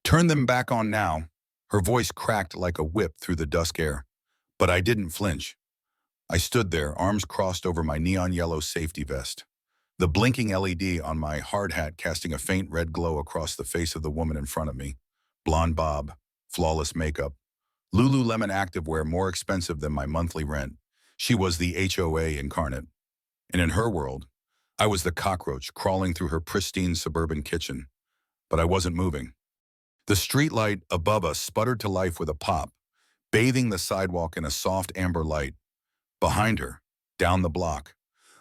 Turn them back on now. Her voice cracked like a whip through the dusk air. But I didn't flinch. I stood there, arms crossed over my neon yellow safety vest. The blinking LED on my hard hat casting a faint red glow across the face of the woman in front of me. Blonde bob, flawless makeup, Lululemon activewear more expensive than my monthly rent. She was the HOA incarnate. And in her world, I was the cockroach crawling through her pristine suburban kitchen. But I wasn't moving. The streetlight above us sputtered to life with a pop, bathing the sidewalk in a soft amber light. Behind her, down the block,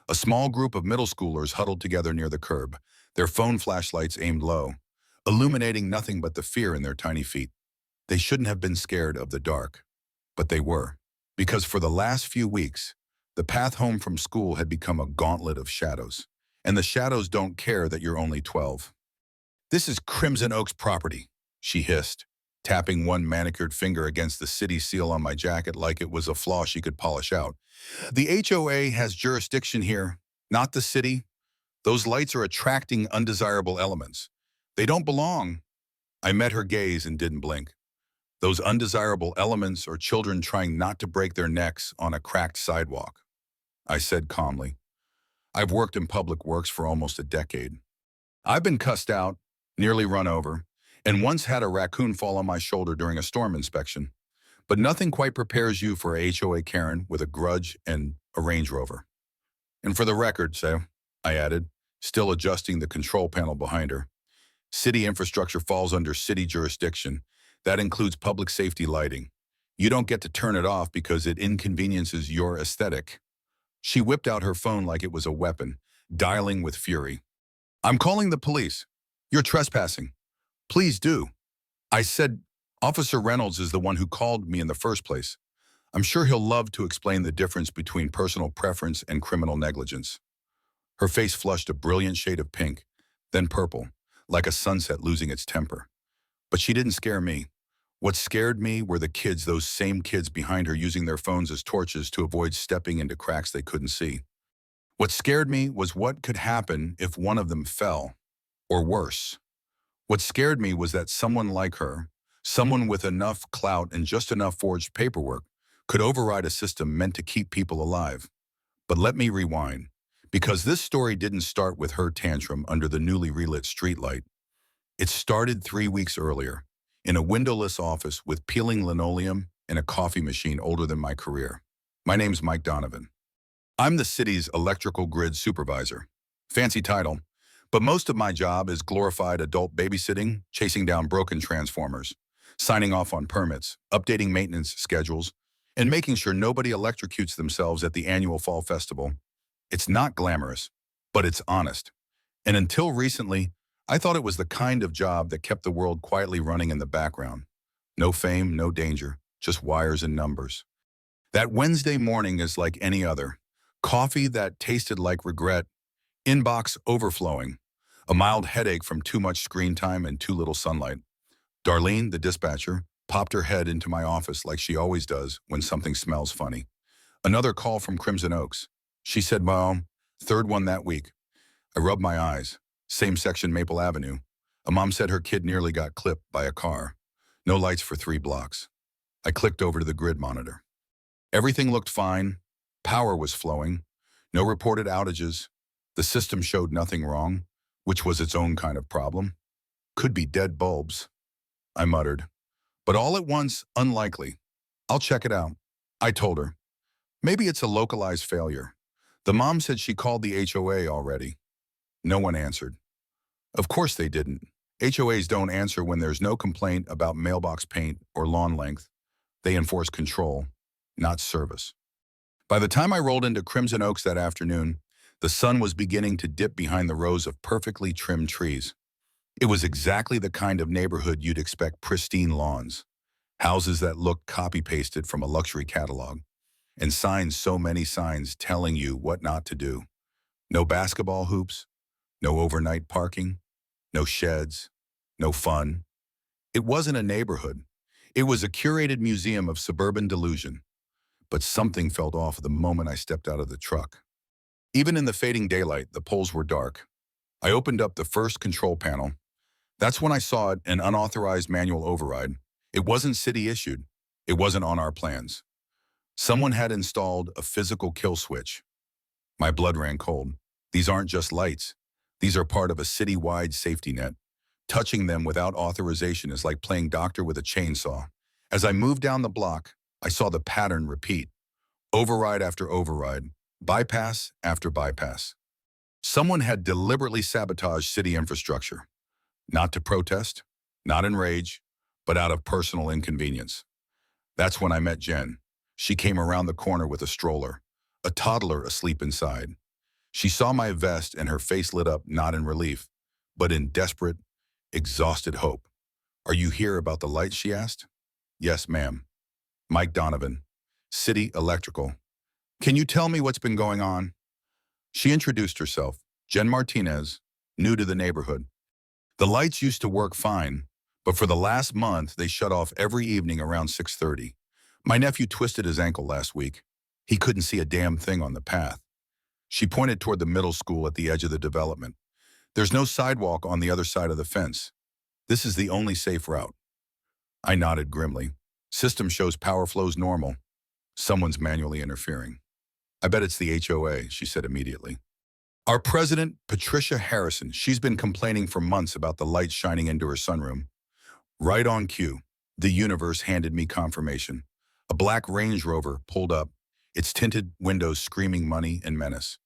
a small group of middle schoolers huddled together near the curb, their phone flashlights aimed low, illuminating nothing but the fear in their tiny feet. They shouldn't have been scared of the dark, but they were, because for the last few weeks, the path home from school had become a gauntlet of shadows, and the shadows don't care that you're only 12. "This is Crimson Oaks property," she hissed, tapping one manicured finger against the city seal on my jacket like it was a flaw she could polish out. "The HOA has jurisdiction here, not the city. Those lights are attracting undesirable elements. They don't belong." I met her gaze and didn't blink. Those undesirable elements are children trying not to break their necks on a cracked sidewalk. I said calmly. I've worked in public works for almost a decade. I've been cussed out, nearly run over, and once had a raccoon fall on my shoulder during a storm inspection. But nothing quite prepares you for a HOA Karen with a grudge and a Range Rover. "And for the record, Sam," I added, still adjusting the control panel behind her, "city infrastructure falls under city jurisdiction. That includes public safety lighting. You don't get to turn it off because it inconveniences your aesthetic." She whipped out her phone like it was a weapon, dialing with fury. "I'm calling the police. You're trespassing. Please do." I said, "Officer Reynolds is the one who called me in the first place. I'm sure he'll love to explain the difference between personal preference and criminal negligence." Her face flushed a brilliant shade of pink, then purple, like a sunset losing its temper. But she didn't scare me. What scared me were the kids, those same kids behind her using their phones as torches to avoid stepping into cracks they couldn't see. What scared me was what could happen if one of them fell, or worse. What scared me was that someone like her, someone with enough clout and just enough forged paperwork, could override a system meant to keep people alive. But let me rewind, because this story didn't start with her tantrum under the newly relit streetlight. It started 3 weeks earlier, in a windowless office with peeling linoleum and a coffee machine older than my career. My name's Mike Donovan. I'm the city's electrical grid supervisor. Fancy title, but most of my job is glorified adult babysitting, chasing down broken transformers, signing off on permits, updating maintenance schedules, and making sure nobody electrocutes themselves at the annual fall festival. It's not glamorous, but it's honest. And until recently, I thought it was the kind of job that kept the world quietly running in the background. No fame, no danger, just wires and numbers. That Wednesday morning is like any other. Coffee that tasted like regret, inbox overflowing, a mild headache from too much screen time and too little sunlight. Darlene, the dispatcher, popped her head into my office like she always does when something smells funny. Another call from Crimson Oaks. She said, "Mom, third one that week." I rubbed my eyes. Same section, Maple Avenue. A mom said her kid nearly got clipped by a car. No lights for 3 blocks. I clicked over to the grid monitor. Everything looked fine. Power was flowing. No reported outages. The system showed nothing wrong, which was its own kind of problem. Could be dead bulbs, I muttered. But all at once, unlikely. "I'll check it out," I told her. "Maybe it's a localized failure." The mom said she called the HOA already. No one answered. Of course they didn't. HOAs don't answer when there's no complaint about mailbox paint or lawn length. They enforce control, not service. By the time I rolled into Crimson Oaks that afternoon, the sun was beginning to dip behind the rows of perfectly trimmed trees. It was exactly the kind of neighborhood you'd expect pristine lawns, houses that looked copy-pasted from a luxury catalog, and signs, so many signs telling you what not to do. No basketball hoops, no overnight parking, no sheds, no fun. It wasn't a neighborhood. It was a curated museum of suburban delusion. But something felt off the moment I stepped out of the truck. Even in the fading daylight, the poles were dark. I opened up the first control panel. That's when I saw it, an unauthorized manual override. It wasn't city issued. It wasn't on our plans. Someone had installed a physical kill switch. My blood ran cold. These aren't just lights. These are part of a city-wide safety net. Touching them without authorization is like playing doctor with a chainsaw. As I moved down the block, I saw the pattern repeat. Override after override, bypass after bypass. Someone had deliberately sabotaged city infrastructure. Not to protest, not in rage, but out of personal inconvenience. That's when I met Jen. She came around the corner with a stroller, a toddler asleep inside. She saw my vest and her face lit up not in relief, but in desperate, exhausted hope. "Are you here about the lights?" she asked. "Yes, ma'am." "Mike Donovan, City Electrical. Can you tell me what's been going on?" She introduced herself, Jen Martinez, new to the neighborhood. "The lights used to work fine, but for the last month, they shut off every evening around 6:30. My nephew twisted his ankle last week. He couldn't see a damn thing on the path." She pointed toward the middle school at the edge of the development. "There's no sidewalk on the other side of the fence. This is the only safe route." I nodded grimly. "System shows power flows normal. Someone's manually interfering." "I bet it's the HOA," she said immediately. "Our president, Patricia Harrison, she's been complaining for months about the lights shining into her sunroom." Right on cue, the universe handed me confirmation. A black Range Rover pulled up, its tinted windows screaming money and menace.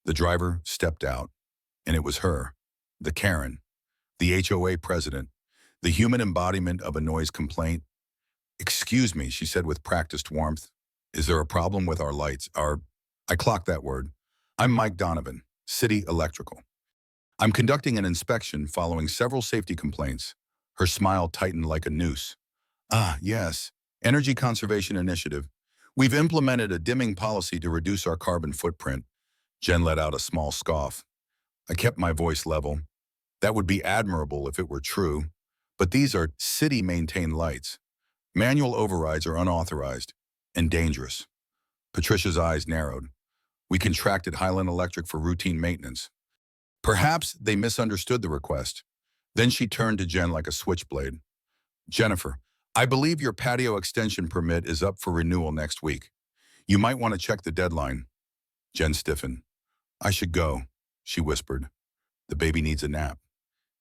The driver stepped out, and it was her, the Karen, the HOA president, the human embodiment of a noise complaint. "Excuse me," she said with practiced warmth. "Is there a problem with our lights? I clocked that word. "I'm Mike Donovan, City Electrical. I'm conducting an inspection following several safety complaints." Her smile tightened like a noose. "Ah, yes. Energy Conservation Initiative. We've implemented a dimming policy to reduce our carbon footprint." Jen let out a small scoff. I kept my voice level. "That would be admirable if it were true. But these are city-maintained lights. Manual overrides are unauthorized and dangerous." Patricia's eyes narrowed. "We contracted Highland Electric for routine maintenance." Perhaps they misunderstood the request. Then she turned to Jen like a switchblade. "Jennifer, I believe your patio extension permit is up for renewal next week. You might want to check the deadline." Jen stiffened. "I should go," she whispered. "The baby needs a nap."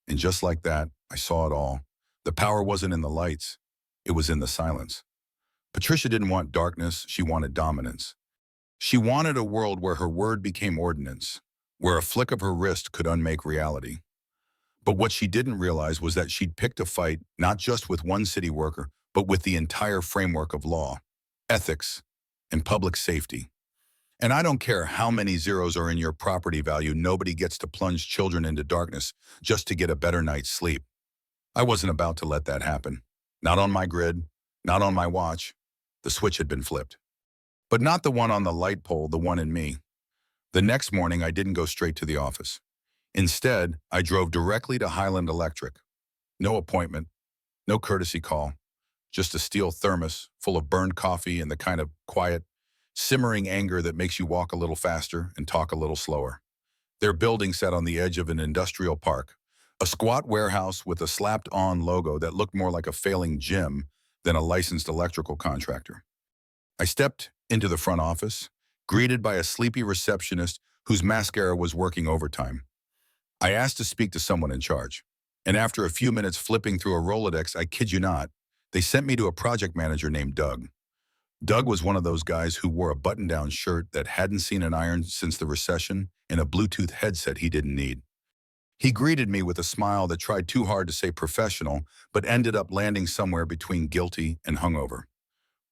And just like that, I saw it all. The power wasn't in the lights. It was in the silence. Patricia didn't want darkness. She wanted dominance. She wanted a world where her word became ordinance, where a flick of her wrist could unmake reality. But what she didn't realize was that she'd picked a fight not just with one city worker, but with the entire framework of law, ethics, and public safety. And I don't care how many zeros are in your property value, nobody gets to plunge children into darkness just to get a better night's sleep. I wasn't about to let that happen. Not on my grid, not on my watch. The switch had been flipped. But not the one on the light pole, the one in me. The next morning, I didn't go straight to the office. Instead, I drove directly to Highland Electric. No appointment, no courtesy call, just a steel thermos full of burned coffee and the kind of quiet, simmering anger that makes you walk a little faster and talk a little slower. Their building sat on the edge of an industrial park, a squat warehouse with a slapped-on logo that looked more like a failing gym than a licensed electrical contractor. I stepped into the front office, greeted by a sleepy receptionist whose mascara was working overtime. I asked to speak to someone in charge, and after a few minutes flipping through a Rolodex, I kid you not, they sent me to a project manager named Doug. Doug was one of those guys who wore a button-down shirt that hadn't seen an iron since the recession and a Bluetooth headset he didn't need. He greeted me with a smile that tried too hard to say professional, but ended up landing somewhere between guilty and hungover.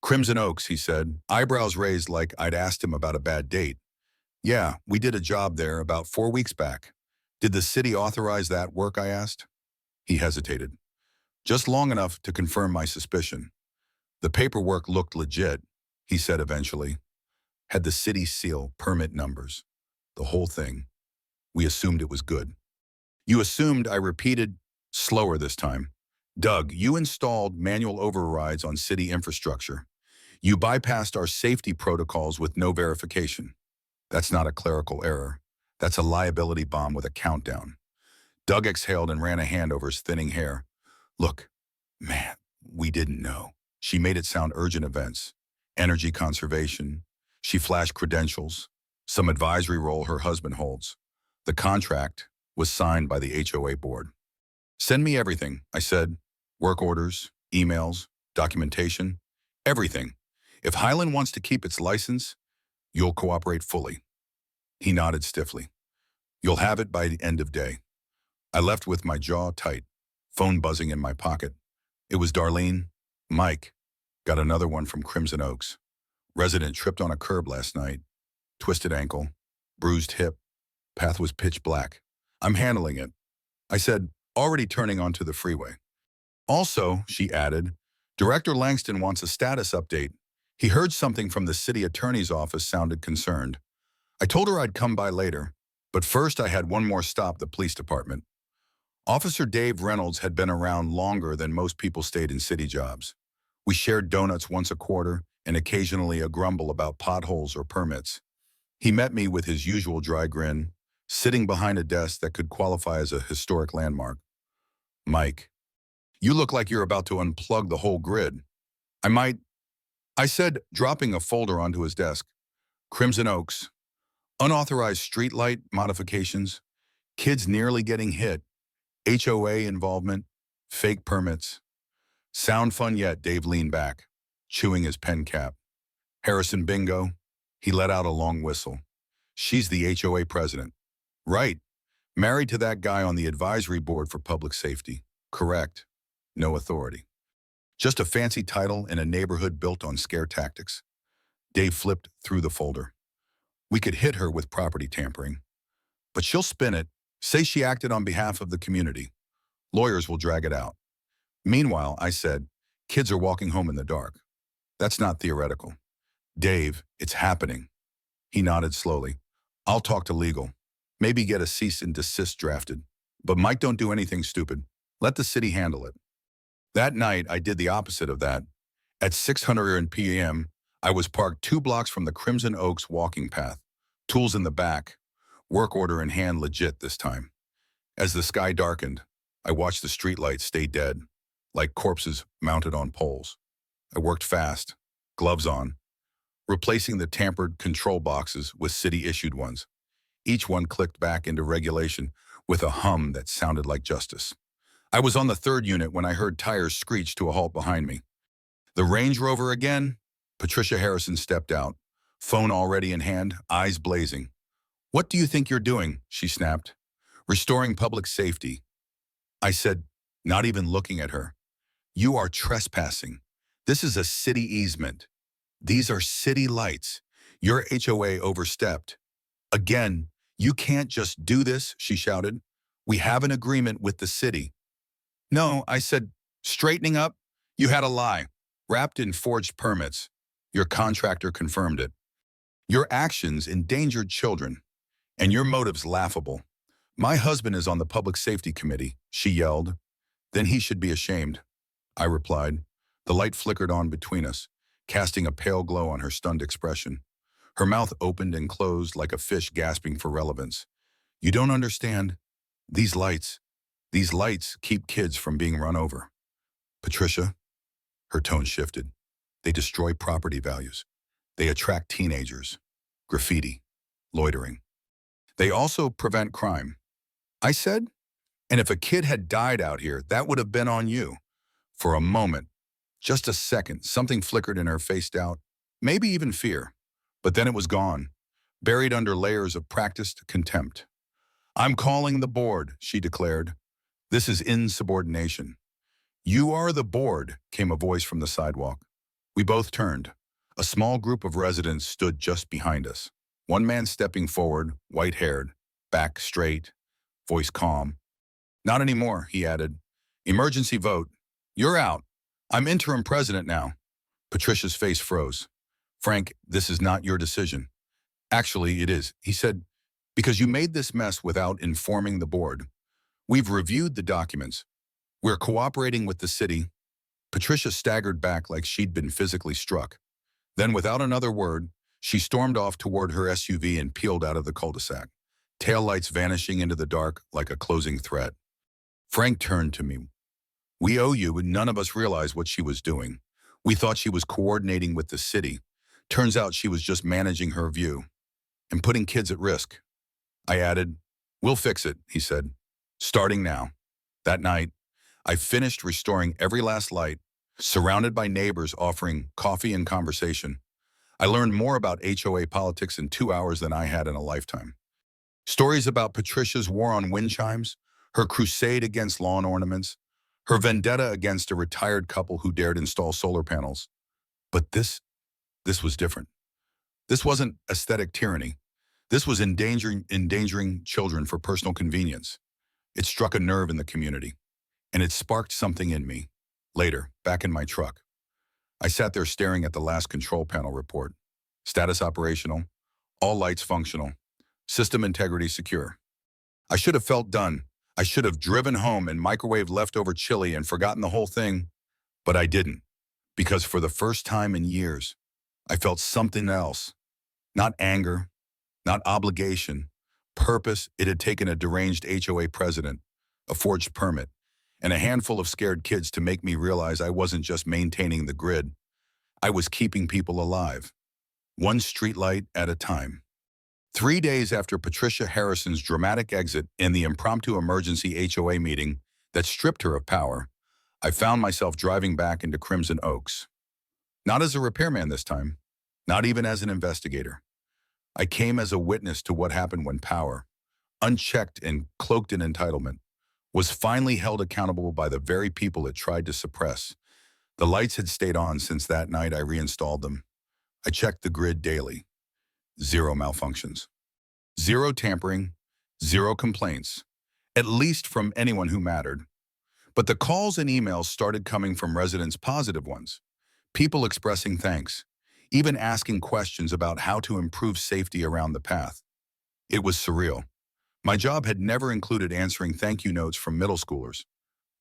"Crimson Oaks," he said, eyebrows raised like I'd asked him about a bad date. "Yeah, we did a job there about 4 weeks back." "Did the city authorize that work?" I asked. He hesitated. "Just long enough to confirm my suspicion." "The paperwork looked legit," he said eventually. "Had the city seal, permit numbers. The whole thing. We assumed it was good." "You assumed," I repeated, slower this time. "Doug, you installed manual overrides on city infrastructure. You bypassed our safety protocols with no verification. That's not a clerical error. That's a liability bomb with a countdown. Doug exhaled and ran a hand over his thinning hair. Look, man, we didn't know. She made it sound urgent events. Energy conservation. She flashed credentials. Some advisory role her husband holds. The contract was signed by the HOA board. Send me everything, I said. Work orders, emails, documentation, everything. If Highland wants to keep its license, you'll cooperate fully. He nodded stiffly. You'll have it by the end of day. I left with my jaw tight, phone buzzing in my pocket. It was Darlene. Mike got another one from Crimson Oaks. Resident tripped on a curb last night. Twisted ankle, bruised hip. Path was pitch black. I'm handling it. I said, already turning onto the freeway. Also, she added, Director Langston wants a status update. He heard something from the city attorney's office sounded concerned. I told her I'd come by later, but first I had one more stop, the police department. Officer Dave Reynolds had been around longer than most people stayed in city jobs. We shared donuts once a quarter and occasionally a grumble about potholes or permits. He met me with his usual dry grin, sitting behind a desk that could qualify as a historic landmark. Mike, you look like you're about to unplug the whole grid. I said, dropping a folder onto his desk. Crimson Oaks, unauthorized streetlight modifications, kids nearly getting hit, HOA involvement, fake permits. Sound fun yet? Dave leaned back, chewing his pen cap. Harrison Bingo, he let out a long whistle. She's the HOA president. Right. Married to that guy on the advisory board for public safety. Correct. No authority. Just a fancy title in a neighborhood built on scare tactics. Dave flipped through the folder. We could hit her with property tampering. But she'll spin it, say she acted on behalf of the community. Lawyers will drag it out. Meanwhile, I said, kids are walking home in the dark. That's not theoretical. Dave, it's happening. He nodded slowly. I'll talk to legal. Maybe get a cease and desist drafted. But Mike, don't do anything stupid. Let the city handle it. That night, I did the opposite of that. At 6:00 p.m., I was parked 2 blocks from the Crimson Oaks walking path, tools in the back, work order in hand, legit this time. As the sky darkened, I watched the streetlights stay dead, like corpses mounted on poles. I worked fast, gloves on, replacing the tampered control boxes with city-issued ones. Each one clicked back into regulation with a hum that sounded like justice. I was on the 3rd unit when I heard tires screech to a halt behind me. The Range Rover again? Patricia Harrison stepped out, phone already in hand, eyes blazing. What do you think you're doing? She snapped. Restoring public safety. I said, not even looking at her. You are trespassing. This is a city easement. These are city lights. Your HOA overstepped. Again, you can't just do this, she shouted. We have an agreement with the city. No, I said, straightening up? You had a lie, wrapped in forged permits. Your contractor confirmed it. Your actions endangered children, and your motives laughable. My husband is on the public safety committee, she yelled. Then he should be ashamed, I replied. The light flickered on between us, casting a pale glow on her stunned expression. Her mouth opened and closed like a fish gasping for relevance. You don't understand. These lights keep kids from being run over. Patricia, her tone shifted. They destroy property values. They attract teenagers, graffiti, loitering. They also prevent crime. I said, and if a kid had died out here, that would have been on you. For a moment, just a second, something flickered in her face, doubt, maybe even fear. But then it was gone, buried under layers of practiced contempt. I'm calling the board, she declared. This is insubordination. You are the board, came a voice from the sidewalk. We both turned. A small group of residents stood just behind us. One man stepping forward, white-haired, back straight, voice calm. Not anymore, he added. Emergency vote. You're out. I'm interim president now. Patricia's face froze. Frank, this is not your decision. Actually, it is, he said, because you made this mess without informing the board. We've reviewed the documents. We're cooperating with the city. Patricia staggered back like she'd been physically struck. Then, without another word, she stormed off toward her SUV and peeled out of the cul-de-sac. taillights vanishing into the dark like a closing threat. Frank turned to me. "We owe you," and none of us realized what she was doing. We thought she was coordinating with the city. Turns out she was just managing her view and putting kids at risk. I added, "We'll fix it," he said, "starting now." That night, I finished restoring every last light, surrounded by neighbors offering coffee and conversation. I learned more about HOA politics in 2 hours than I had in a lifetime. Stories about Patricia's war on wind chimes, her crusade against lawn ornaments, her vendetta against a retired couple who dared install solar panels. But this was different. This wasn't aesthetic tyranny. This was endangering children for personal convenience. It struck a nerve in the community, and it sparked something in me. Later, back in my truck, I sat there staring at the last control panel report. Status operational, all lights functional, system integrity secure. I should have felt done. I should have driven home and microwaved leftover chili and forgotten the whole thing, but I didn't, because for the first time in years, I felt something else. Not anger, not obligation, purpose. It had taken a deranged HOA president, a forged permit, and a handful of scared kids to make me realize I wasn't just maintaining the grid. I was keeping people alive, one streetlight at a time. 3 days after Patricia Harrison's dramatic exit in the impromptu emergency HOA meeting that stripped her of power, I found myself driving back into Crimson Oaks. Not as a repairman this time, not even as an investigator. I came as a witness to what happened when power, unchecked and cloaked in entitlement, was finally held accountable by the very people it tried to suppress. The lights had stayed on since that night I reinstalled them. I checked the grid daily. 0 malfunctions. 0 tampering. 0 complaints. At least from anyone who mattered. But the calls and emails started coming from residents, positive ones. People expressing thanks. Even asking questions about how to improve safety around the path. It was surreal. My job had never included answering thank you notes from middle schoolers.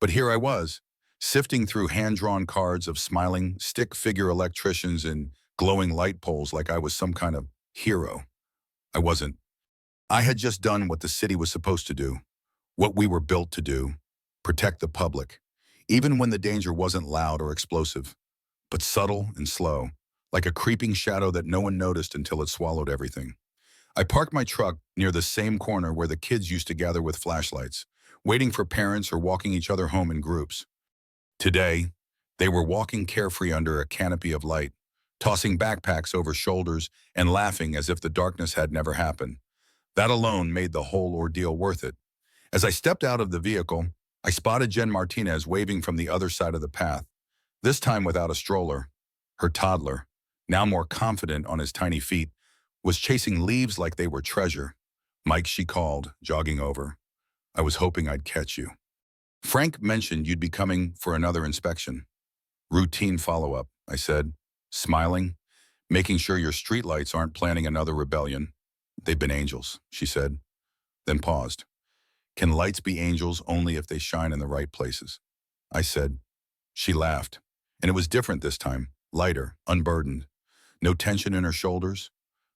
But here I was, sifting through hand-drawn cards of smiling, stick-figure electricians and glowing light poles like I was some kind of hero. I wasn't. I had just done what the city was supposed to do, what we were built to do, protect the public, even when the danger wasn't loud or explosive, but subtle and slow, like a creeping shadow that no one noticed until it swallowed everything. I parked my truck near the same corner where the kids used to gather with flashlights, waiting for parents or walking each other home in groups. Today, they were walking carefree under a canopy of light, tossing backpacks over shoulders and laughing as if the darkness had never happened. That alone made the whole ordeal worth it. As I stepped out of the vehicle, I spotted Jen Martinez waving from the other side of the path, this time without a stroller. Her toddler, now more confident on his tiny feet, was chasing leaves like they were treasure. "Mike," she called, jogging over. "I was hoping I'd catch you. Frank mentioned you'd be coming for another inspection." "Routine follow-up," I said, smiling, "making sure your streetlights aren't planning another rebellion." "They've been angels," she said, then paused. "Can lights be angels only if they shine in the right places?" I said. She laughed, and it was different this time, lighter, unburdened. No tension in her shoulders,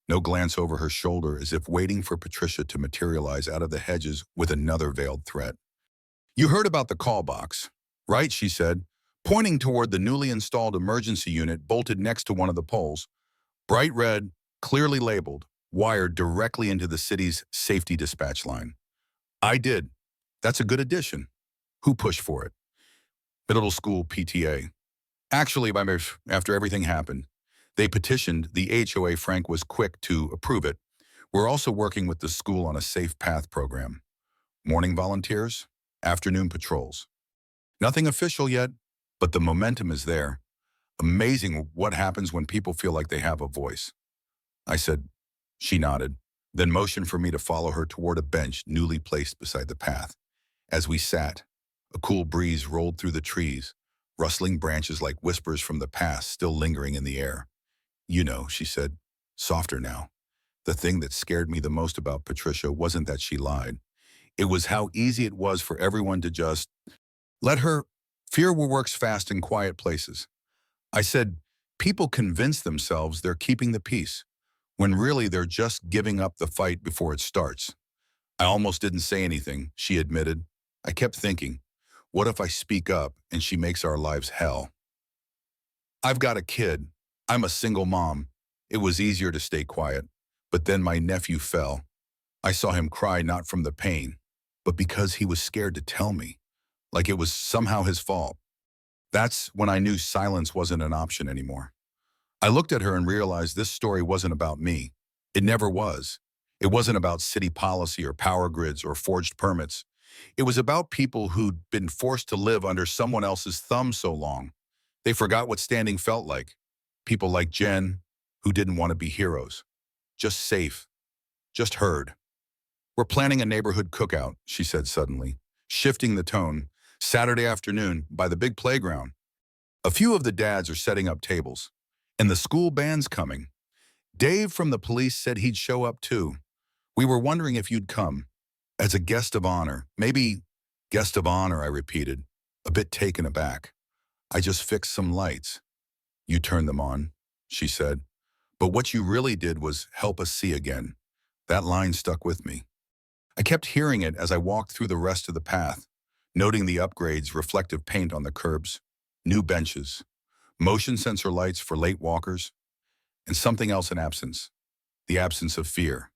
no glance over her shoulder as if waiting for Patricia to materialize out of the hedges with another veiled threat. "You heard about the call box, right?" she said, pointing toward the newly installed emergency unit bolted next to one of the poles. Bright red, clearly labeled, wired directly into the city's safety dispatch line. "I did. That's a good addition." "Who pushed for it?" "Middle school PTA. Actually, after everything happened, they petitioned the HOA. Frank was quick to approve it. We're also working with the school on a safe path program. Morning volunteers, afternoon patrols. Nothing official yet, but the momentum is there. Amazing what happens when people feel like they have a voice." I said. She nodded, then motioned for me to follow her toward a bench newly placed beside the path. As we sat, a cool breeze rolled through the trees, rustling branches like whispers from the past still lingering in the air. "You know," she said, softer now. "The thing that scared me the most about Patricia wasn't that she lied. It was how easy it was for everyone to just let her. Fear works fast in quiet places." I said, "People convince themselves they're keeping the peace, when really they're just giving up the fight before it starts. I almost didn't say anything, she admitted. I kept thinking, what if I speak up and she makes our lives hell? I've got a kid. I'm a single mom. It was easier to stay quiet. But then my nephew fell. I saw him cry not from the pain, but because he was scared to tell me, like it was somehow his fault. That's when I knew silence wasn't an option anymore. I looked at her and realized this story wasn't about me. It never was. It wasn't about city policy or power grids or forged permits. It was about people who'd been forced to live under someone else's thumb so long. They forgot what standing felt like. People like Jen, who didn't want to be heroes. Just safe. Just heard. We're planning a neighborhood cookout, she said suddenly, shifting the tone. Saturday afternoon, by the big playground. A few of the dads are setting up tables. And the school band's coming. Dave from the police said he'd show up too. We were wondering if you'd come. As a guest of honor. Maybe guest of honor, I repeated, a bit taken aback. I just fixed some lights. You turned them on, she said. But what you really did was help us see again. That line stuck with me. I kept hearing it as I walked through the rest of the path, noting the upgrades, reflective paint on the curbs, new benches, motion sensor lights for late walkers, and something else in absence, the absence of fear.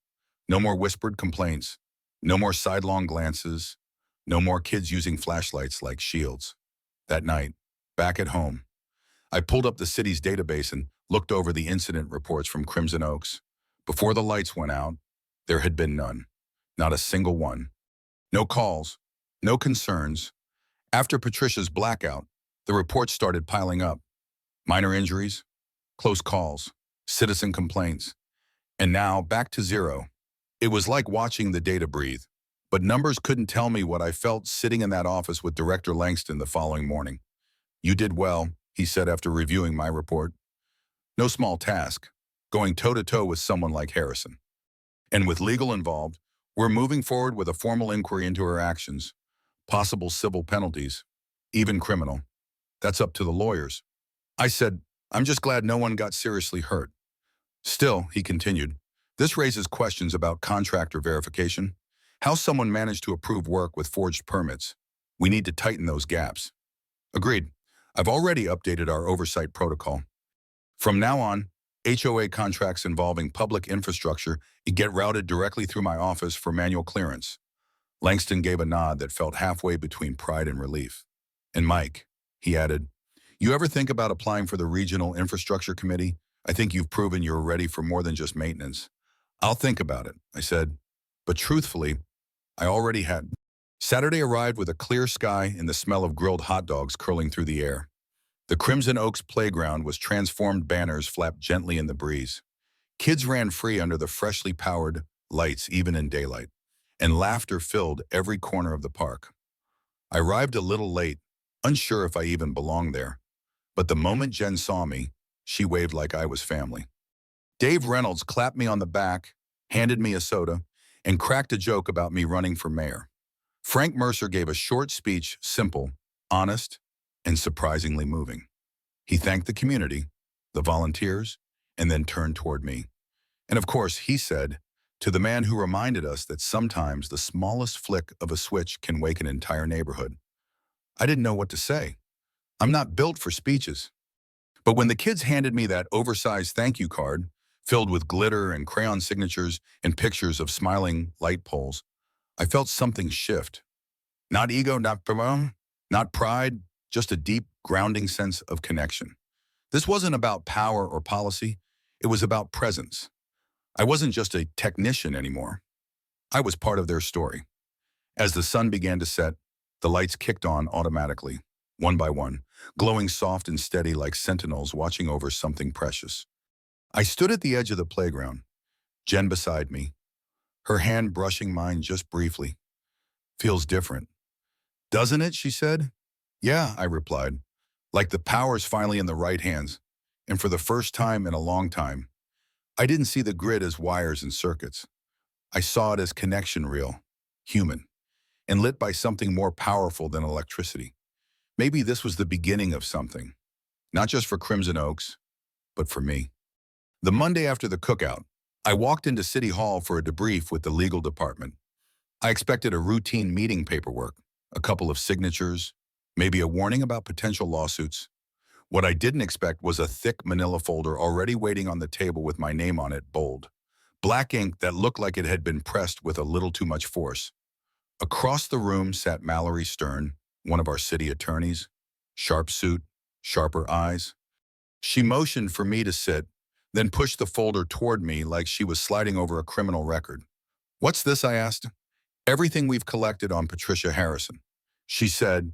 No more whispered complaints, no more sidelong glances, no more kids using flashlights like shields. That night, back at home, I pulled up the city's database and looked over the incident reports from Crimson Oaks. Before the lights went out, there had been none, not a single one. No calls, no concerns. After Patricia's blackout, the reports started piling up. Minor injuries, close calls, citizen complaints, and now back to zero. It was like watching the data breathe, but numbers couldn't tell me what I felt sitting in that office with Director Langston the following morning. You did well, he said after reviewing my report. No small task, going toe-to-toe with someone like Harrison. And with legal involved, we're moving forward with a formal inquiry into her actions, possible civil penalties, even criminal. That's up to the lawyers. I said, I'm just glad no one got seriously hurt. Still, he continued, this raises questions about contractor verification, how someone managed to approve work with forged permits. We need to tighten those gaps. Agreed. I've already updated our oversight protocol. From now on, HOA contracts involving public infrastructure get routed directly through my office for manual clearance. Langston gave a nod that felt halfway between pride and relief. And Mike, he added, you ever think about applying for the Regional Infrastructure Committee? I think you've proven you're ready for more than just maintenance. I'll think about it, I said. But truthfully, I already had. Saturday arrived with a clear sky and the smell of grilled hot dogs curling through the air. The Crimson Oaks playground was transformed, banners flapped gently in the breeze. Kids ran free under the freshly powered lights even in daylight, and laughter filled every corner of the park. I arrived a little late, unsure if I even belonged there. But the moment Jen saw me, she waved like I was family. Dave Reynolds clapped me on the back, handed me a soda, and cracked a joke about me running for mayor. Frank Mercer gave a short speech, simple, honest, and surprisingly moving. He thanked the community, the volunteers, and then turned toward me. And of course, he said, to the man who reminded us that sometimes the smallest flick of a switch can wake an entire neighborhood. I didn't know what to say. I'm not built for speeches. But when the kids handed me that oversized thank you card, filled with glitter and crayon signatures and pictures of smiling light poles, I felt something shift. Not ego, not pride, just a deep, grounding sense of connection. This wasn't about power or policy. It was about presence. I wasn't just a technician anymore. I was part of their story. As the sun began to set, the lights kicked on automatically, one by one, glowing soft and steady like sentinels watching over something precious. I stood at the edge of the playground, Jen beside me, her hand brushing mine just briefly. Feels different. Doesn't it, she said. Yeah, I replied, like the power's finally in the right hands. And for the first time in a long time, I didn't see the grid as wires and circuits. I saw it as connection, real, human, and lit by something more powerful than electricity. Maybe this was the beginning of something, not just for Crimson Oaks, but for me. The Monday after the cookout, I walked into City Hall for a debrief with the legal department. I expected a routine meeting paperwork, a couple of signatures, maybe a warning about potential lawsuits. What I didn't expect was a thick manila folder already waiting on the table with my name on it, bold. Black ink that looked like it had been pressed with a little too much force. Across the room sat Mallory Stern, one of our city attorneys. Sharp suit, sharper eyes. She motioned for me to sit, then pushed the folder toward me like she was sliding over a criminal record. "What's this?" I asked. "Everything we've collected on Patricia Harrison." She said,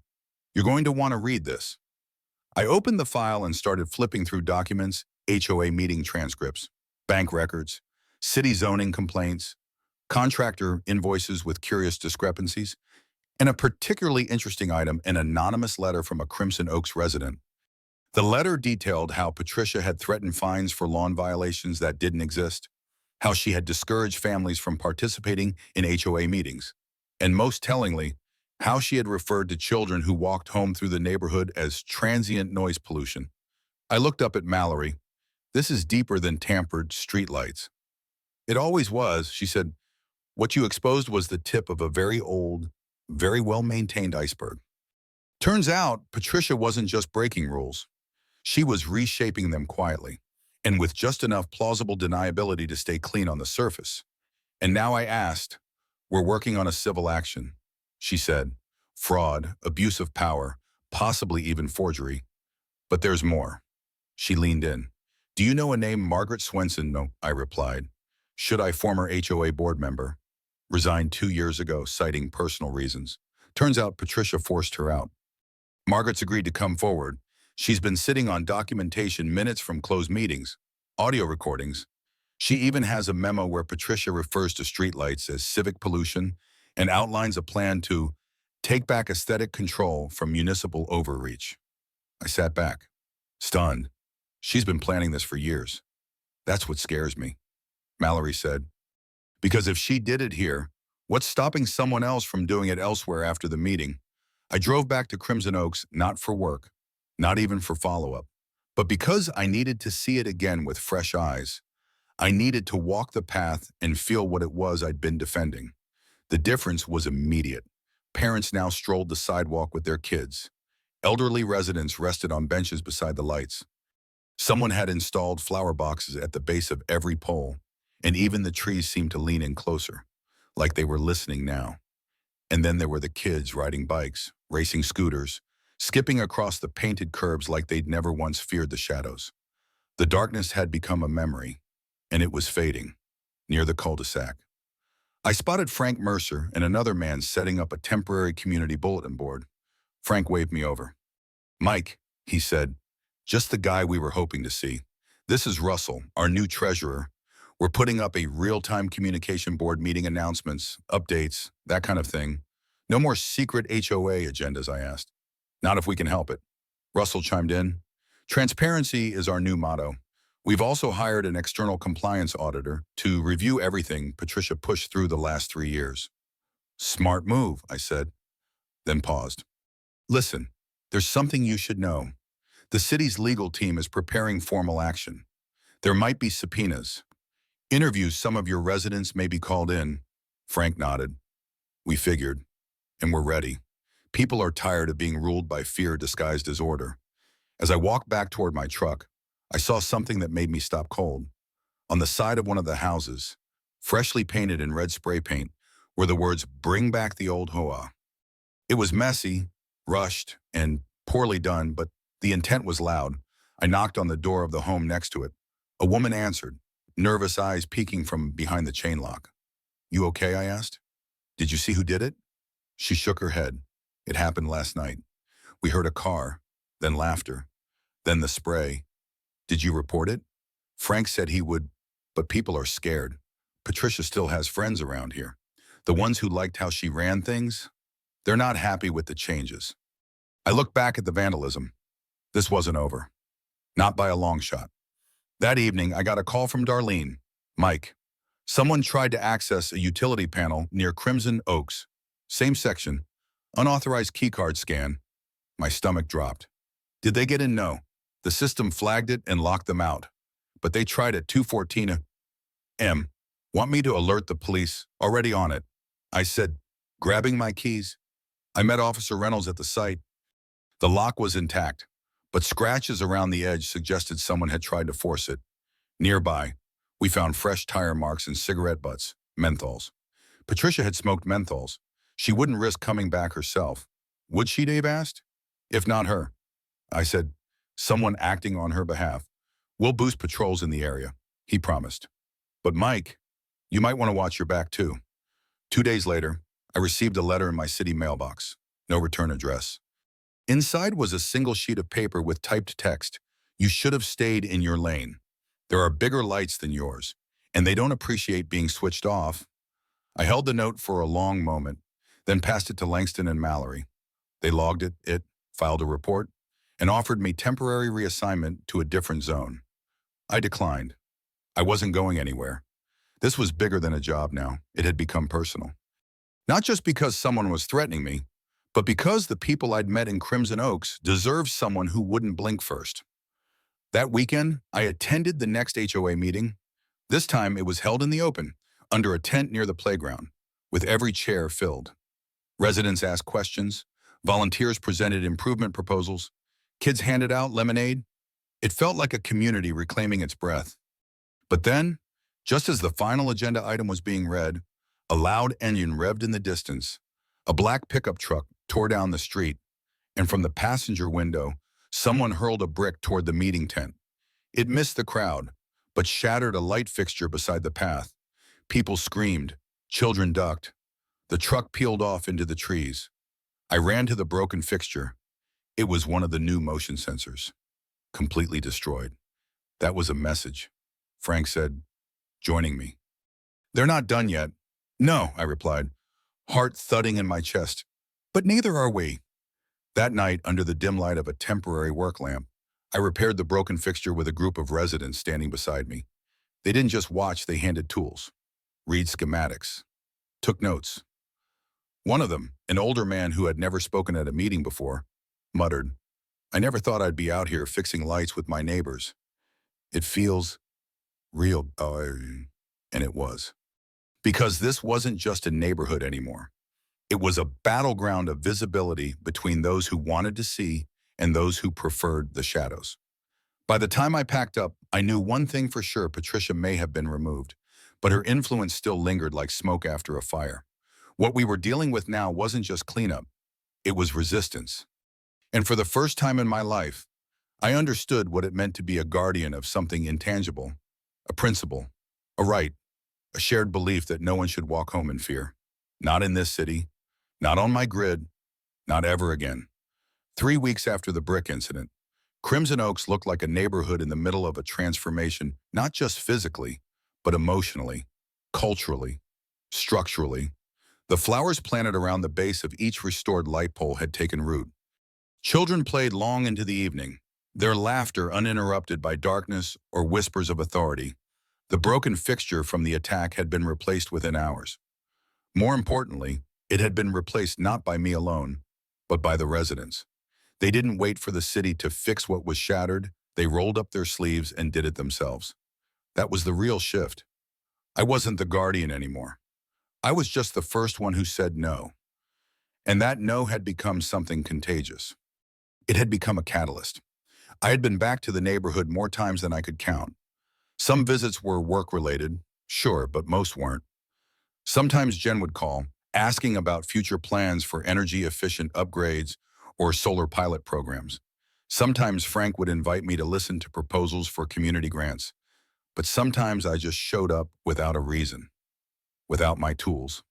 "You're going to want to read this." I opened the file and started flipping through documents, HOA meeting transcripts, bank records, city zoning complaints, contractor invoices with curious discrepancies, and a particularly interesting item, an anonymous letter from a Crimson Oaks resident. The letter detailed how Patricia had threatened fines for lawn violations that didn't exist, how she had discouraged families from participating in HOA meetings, and most tellingly, how she had referred to children who walked home through the neighborhood as transient noise pollution. I looked up at Mallory. "This is deeper than tampered streetlights." "It always was," she said. "What you exposed was the tip of a very old, very well-maintained iceberg." Turns out, Patricia wasn't just breaking rules. She was reshaping them quietly, and with just enough plausible deniability to stay clean on the surface. And now I asked, "We're working on a civil action," she said. "Fraud, abuse of power, possibly even forgery. But there's more." She leaned in. "Do you know a name, Margaret Swenson?" "No," I replied. "Should I, former HOA board member. Resigned 2 years ago, citing personal reasons. Turns out Patricia forced her out. Margaret's agreed to come forward. She's been sitting on documentation, minutes from closed meetings, audio recordings. She even has a memo where Patricia refers to streetlights as civic pollution and outlines a plan to take back aesthetic control from municipal overreach." I sat back, stunned. She's been planning this for years. "That's what scares me," Mallory said. "Because if she did it here, what's stopping someone else from doing it elsewhere?" After the meeting, I drove back to Crimson Oaks, not for work, not even for follow-up, but because I needed to see it again with fresh eyes. I needed to walk the path and feel what it was I'd been defending. The difference was immediate. Parents now strolled the sidewalk with their kids. Elderly residents rested on benches beside the lights. Someone had installed flower boxes at the base of every pole, and even the trees seemed to lean in closer, like they were listening now. And then there were the kids riding bikes, racing scooters, skipping across the painted curbs like they'd never once feared the shadows. The darkness had become a memory, and it was fading, near the cul-de-sac. I spotted Frank Mercer and another man setting up a temporary community bulletin board. Frank waved me over. "Mike," he said, "just the guy we were hoping to see. This is Russell, our new treasurer. We're putting up a real-time communication board, meeting announcements, updates, that kind of thing. No more secret HOA agendas," I asked. "Not if we can help it." Russell chimed in. "Transparency is our new motto. We've also hired an external compliance auditor to review everything Patricia pushed through the last 3 years." "Smart move," I said, then paused. "Listen, there's something you should know. The city's legal team is preparing formal action. There might be subpoenas. Interviews, some of your residents may be called in." Frank nodded. "We figured, and we're ready. People are tired of being ruled by fear disguised as order." As I walked back toward my truck, I saw something that made me stop cold. On the side of one of the houses, freshly painted in red spray paint, were the words, "Bring back the old HOA." It was messy, rushed, and poorly done, but the intent was loud. I knocked on the door of the home next to it. A woman answered, nervous eyes peeking from behind the chain lock. "You okay?" I asked. "Did you see who did it?" She shook her head. "It happened last night. We heard a car, then laughter, then the spray." "Did you report it?" Frank said he would, but people are scared. Patricia still has friends around here. The ones who liked how she ran things, they're not happy with the changes. I looked back at the vandalism. This wasn't over. Not by a long shot. That evening, I got a call from Darlene. "Mike, someone tried to access a utility panel near Crimson Oaks. Same section. Unauthorized keycard scan." My stomach dropped. "Did they get in?" "No. The system flagged it and locked them out. But they tried at 2:14 a.m. Want me to alert the police?" "Already on it." I said, grabbing my keys. I met Officer Reynolds at the site. The lock was intact, but scratches around the edge suggested someone had tried to force it. Nearby, we found fresh tire marks and cigarette butts, menthols. Patricia had smoked menthols. She wouldn't risk coming back herself. Would she, Dave asked? If not her. I said, someone acting on her behalf. We'll boost patrols in the area, he promised. But Mike, you might want to watch your back too. 2 days later, I received a letter in my city mailbox. No return address. Inside was a single sheet of paper with typed text. You should have stayed in your lane. There are bigger lights than yours, and they don't appreciate being switched off. I held the note for a long moment, then passed it to Langston and Mallory. They logged it, filed a report, and offered me temporary reassignment to a different zone. I declined. I wasn't going anywhere. This was bigger than a job now. It had become personal. Not just because someone was threatening me, but because the people I'd met in Crimson Oaks deserved someone who wouldn't blink first. That weekend, I attended the next HOA meeting. This time, it was held in the open, under a tent near the playground, with every chair filled. Residents asked questions, volunteers presented improvement proposals, kids handed out lemonade. It felt like a community reclaiming its breath. But then, just as the final agenda item was being read, a loud engine revved in the distance. A black pickup truck tore down the street, and from the passenger window, someone hurled a brick toward the meeting tent. It missed the crowd, but shattered a light fixture beside the path. People screamed, children ducked. The truck peeled off into the trees. I ran to the broken fixture. It was one of the new motion sensors, completely destroyed. That was a message. Frank said, joining me. They're not done yet. No, I replied, heart thudding in my chest. But neither are we. That night, under the dim light of a temporary work lamp, I repaired the broken fixture with a group of residents standing beside me. They didn't just watch, they handed tools, read schematics, took notes. One of them, an older man who had never spoken at a meeting before, muttered, I never thought I'd be out here fixing lights with my neighbors. It feels real, and it was. Because this wasn't just a neighborhood anymore. It was a battleground of visibility between those who wanted to see and those who preferred the shadows. By the time I packed up, I knew one thing for sure: Patricia may have been removed, but her influence still lingered like smoke after a fire. What we were dealing with now wasn't just cleanup, it was resistance. And for the first time in my life, I understood what it meant to be a guardian of something intangible, a principle, a right, a shared belief that no one should walk home in fear. Not in this city, not on my grid, not ever again. 3 weeks after the brick incident, Crimson Oaks looked like a neighborhood in the middle of a transformation, not just physically, but emotionally, culturally, structurally. The flowers planted around the base of each restored light pole had taken root. Children played long into the evening, their laughter uninterrupted by darkness or whispers of authority. The broken fixture from the attack had been replaced within hours. More importantly, it had been replaced not by me alone, but by the residents. They didn't wait for the city to fix what was shattered. They rolled up their sleeves and did it themselves. That was the real shift. I wasn't the guardian anymore. I was just the first one who said no. And that no had become something contagious. It had become a catalyst. I had been back to the neighborhood more times than I could count. Some visits were work-related, sure, but most weren't. Sometimes Jen would call, asking about future plans for energy-efficient upgrades or solar pilot programs. Sometimes Frank would invite me to listen to proposals for community grants. But sometimes I just showed up without a reason, without my tools.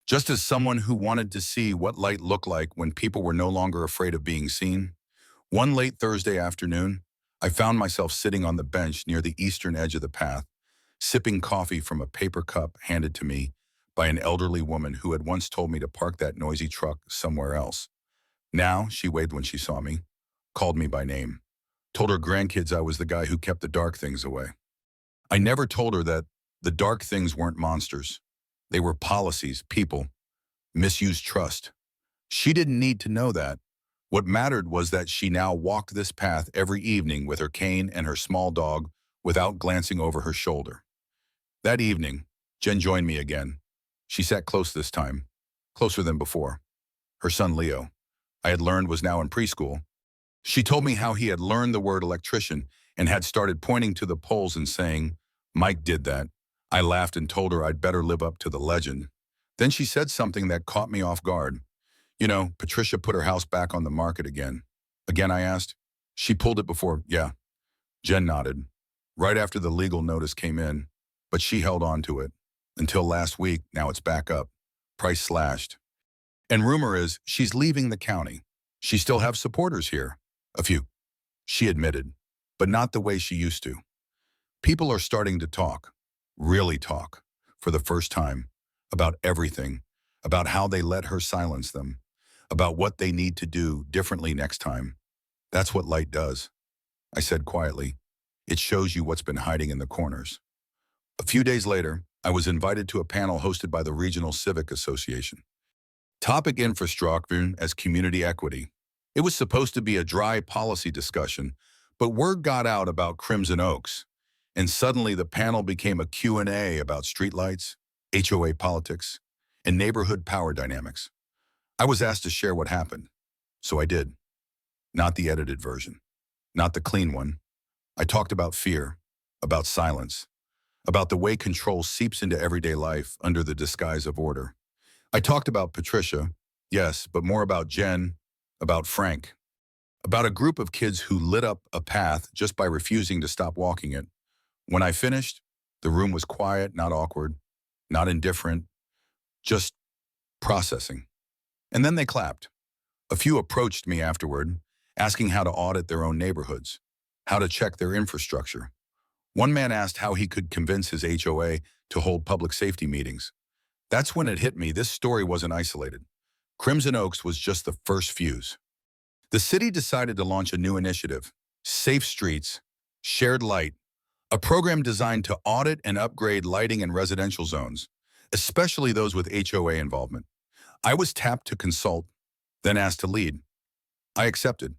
Just as someone who wanted to see what light looked like when people were no longer afraid of being seen. One late Thursday afternoon, I found myself sitting on the bench near the eastern edge of the path, sipping coffee from a paper cup handed to me by an elderly woman who had once told me to park that noisy truck somewhere else. Now, she waved when she saw me, called me by name, told her grandkids I was the guy who kept the dark things away. I never told her that the dark things weren't monsters. They were policies, people, misused trust. She didn't need to know that. What mattered was that she now walked this path every evening with her cane and her small dog without glancing over her shoulder. That evening, Jen joined me again. She sat close this time, closer than before. Her son Leo, I had learned was now in preschool. She told me how he had learned the word electrician and had started pointing to the poles and saying, "Mike did that." I laughed and told her I'd better live up to the legend. Then she said something that caught me off guard. "You know, Patricia put her house back on the market again." "Again?" I asked. "She pulled it before." "Yeah." Jen nodded. "Right after the legal notice came in, but she held on to it. Until last week, now it's back up. Price slashed. And rumor is she's leaving the county. She still have supporters here. A few," she admitted, "but not the way she used to. People are starting to talk, really talk, for the first time, about everything, about how they let her silence them, about what they need to do differently next time. That's what light does," I said quietly. "It shows you what's been hiding in the corners." A few days later, I was invited to a panel hosted by the Regional Civic Association. Topic: infrastructure as community equity. It was supposed to be a dry policy discussion, but word got out about Crimson Oaks, and suddenly the panel became a Q&A about streetlights, HOA politics, and neighborhood power dynamics. I was asked to share what happened, so I did. Not the edited version, not the clean one. I talked about fear, about silence, about the way control seeps into everyday life under the disguise of order. I talked about Patricia, yes, but more about Jen, about Frank, about a group of kids who lit up a path just by refusing to stop walking it. When I finished, the room was quiet, not awkward, not indifferent, just processing. And then they clapped. A few approached me afterward, asking how to audit their own neighborhoods, how to check their infrastructure. One man asked how he could convince his HOA to hold public safety meetings. That's when it hit me this story wasn't isolated. Crimson Oaks was just the first fuse. The city decided to launch a new initiative, Safe Streets, Shared Light, a program designed to audit and upgrade lighting in residential zones, especially those with HOA involvement. I was tapped to consult, then asked to lead. I accepted,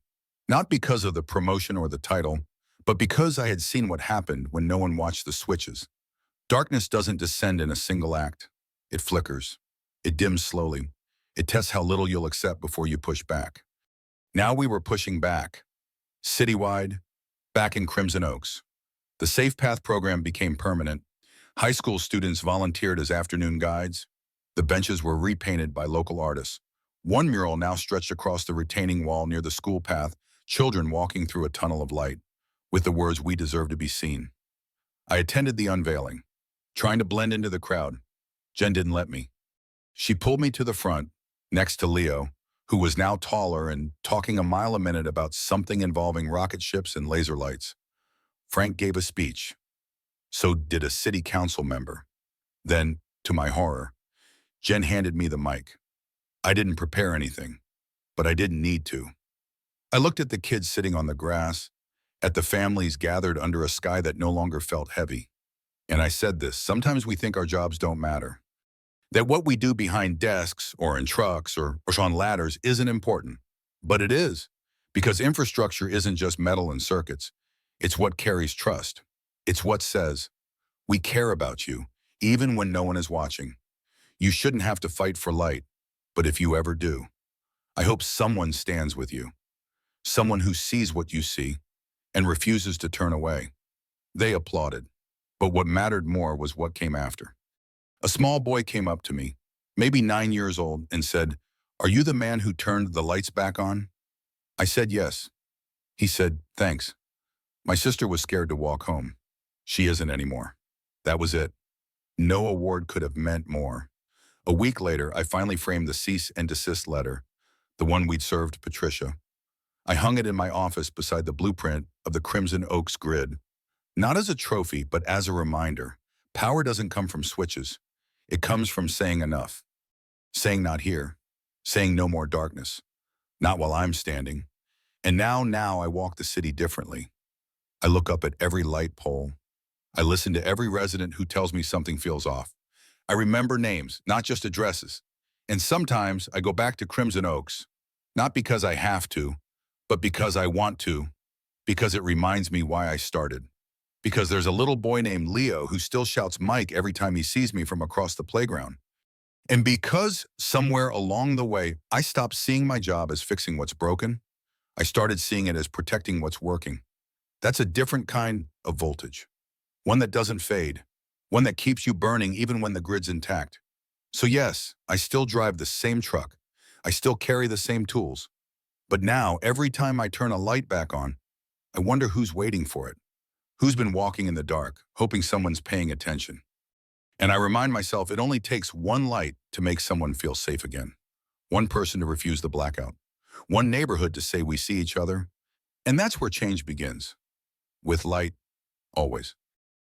not because of the promotion or the title, but because I had seen what happened when no one watched the switches. Darkness doesn't descend in a single act. It flickers. It dims slowly. It tests how little you'll accept before you push back. Now we were pushing back. Citywide, back in Crimson Oaks. The Safe Path program became permanent. High school students volunteered as afternoon guides. The benches were repainted by local artists. One mural now stretched across the retaining wall near the school path, children walking through a tunnel of light, with the words, "We deserve to be seen." I attended the unveiling, trying to blend into the crowd. Jen didn't let me. She pulled me to the front, next to Leo, who was now taller and talking a mile a minute about something involving rocket ships and laser lights. Frank gave a speech. So did a city council member. Then, to my horror, Jen handed me the mic. I didn't prepare anything, but I didn't need to. I looked at the kids sitting on the grass, at the families gathered under a sky that no longer felt heavy. And I said this: sometimes we think our jobs don't matter. That what we do behind desks or in trucks or on ladders isn't important. But it is, because infrastructure isn't just metal and circuits. It's what carries trust. It's what says, "We care about you, even when no one is watching." You shouldn't have to fight for light, but if you ever do, I hope someone stands with you. Someone who sees what you see and refuses to turn away. They applauded, but what mattered more was what came after. A small boy came up to me, maybe 9 years old, and said, "Are you the man who turned the lights back on?" I said yes. He said, "Thanks." My sister was scared to walk home. She isn't anymore. That was it. No award could have meant more. A week later, I finally framed the cease and desist letter, the one we'd served Patricia. I hung it in my office beside the blueprint of the Crimson Oaks grid. Not as a trophy, but as a reminder. Power doesn't come from switches. It comes from saying enough. Saying not here. Saying no more darkness. Not while I'm standing. And now I walk the city differently. I look up at every light pole. I listen to every resident who tells me something feels off. I remember names, not just addresses. And sometimes I go back to Crimson Oaks, not because I have to, but because I want to, because it reminds me why I started. Because there's a little boy named Leo who still shouts Mike every time he sees me from across the playground. And because somewhere along the way, I stopped seeing my job as fixing what's broken, I started seeing it as protecting what's working. That's a different kind of voltage. One that doesn't fade. One that keeps you burning even when the grid's intact. So yes, I still drive the same truck. I still carry the same tools. But now, every time I turn a light back on, I wonder who's waiting for it. Who's been walking in the dark, hoping someone's paying attention. And I remind myself it only takes one light to make someone feel safe again. One person to refuse the blackout. One neighborhood to say we see each other. And that's where change begins. With light, always.